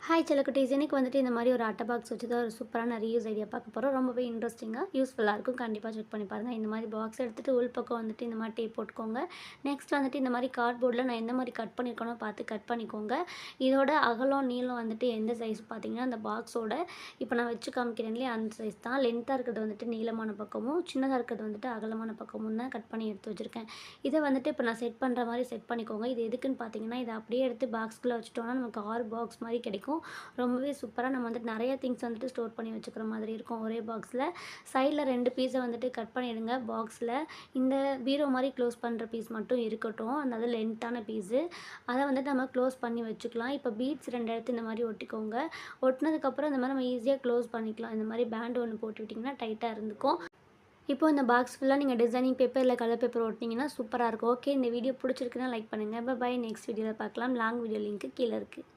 Hi செல்லக்குட்டீஸ், இன்னைக்கு வந்துட்டு இந்த மாதிரி ஒரு அட்டை பாக்ஸ் வச்சு தான் ஒரு சூப்பரான ரீயூஸ் ஐடியா பார்க்க போகிறோம். ரொம்பவே இன்ட்ரெஸ்டிங்காக யூஸ்ஃபுல்லாக இருக்கும். கண்டிப்பாக செக் பண்ணி பாருங்கள். இந்த மாதிரி பாக்ஸ் எடுத்துகிட்டு உள் பக்கம் வந்துட்டு இந்த மாதிரி டேப் போட்டுக்கோங்க. நெக்ஸ்ட் வந்துட்டு இந்த மாதிரி கார்ட்போர்டில் நான் எந்த மாதிரி கட் பண்ணியிருக்கேனோ பார்த்து கட் பண்ணிக்கோங்க. இதோட அகலம் நீளம் வந்துட்டு எந்த சைஸ் பார்த்தீங்கன்னா அந்த பாக்ஸோட இப்போ நான் வச்சு காமிக்கிறேன் இல்லையா, அந்த சைஸ் தான். லென்த்தாக இருக்கிறது வந்துட்டு நீளமான பக்கமும், சின்னதாக இருக்கிறது வந்துட்டு அகலமான பக்கமும் தான் கட் பண்ணி எடுத்து வச்சுருக்கேன். இதை வந்துட்டு இப்போ நான் செட் பண்ணுற மாதிரி செட் பண்ணிக்கோங்க. இது எதுக்குன்னு பார்த்தீங்கன்னா, இதை அப்படியே எடுத்து பாக்ஸ்குள்ளே வச்சுட்டோம்னா நமக்கு 6 பாக்ஸ் மாதிரி கிடைக்கும். ரொம்பவே சூப்பராக நம்ம வந்துட்டு நிறைய திங்ஸ் வந்துட்டு ஸ்டோர் பண்ணி வச்சுக்கிற மாதிரி இருக்கும் ஒரே பாக்ஸில். சைடில் 2 பீஸை வந்துட்டு கட் பண்ணிவிடுங்க பாக்ஸில். இந்த பீரோ மாதிரி க்ளோஸ் பண்ணுற பீஸ் மட்டும் இருக்கட்டும், அதாவது லென்த்தான பீஸு. அதை வந்துட்டு நம்ம க்ளோஸ் பண்ணி வச்சுக்கலாம். இப்போ பீட்ஸ் 2 இடத்து இந்த மாதிரி ஒட்டிக்கோங்க. ஒட்டினதுக்கப்புறம் இந்த மாதிரி நம்ம ஈஸியாக க்ளோஸ் பண்ணிக்கலாம். இந்த மாதிரி பேண்ட் ஒன்று போட்டுக்கிட்டிங்கன்னா டைட்டாக இருந்துக்கும். இப்போ இந்த பாக்ஸ் ஃபுல்லாக நீங்கள் டிசைனிங் பேப்பர் இல்லை கலர் பேப்பர் ஒட்டினீங்கன்னா சூப்பராக இருக்கும். ஓகே, இந்த வீடியோ பிடிச்சிருக்குன்னா லைக் பண்ணுங்கள். பை. நெக்ஸ்ட் வீடியோவில் பார்க்கலாம். லாங் வீடியோ லிங்க்கு கீழே இருக்குது.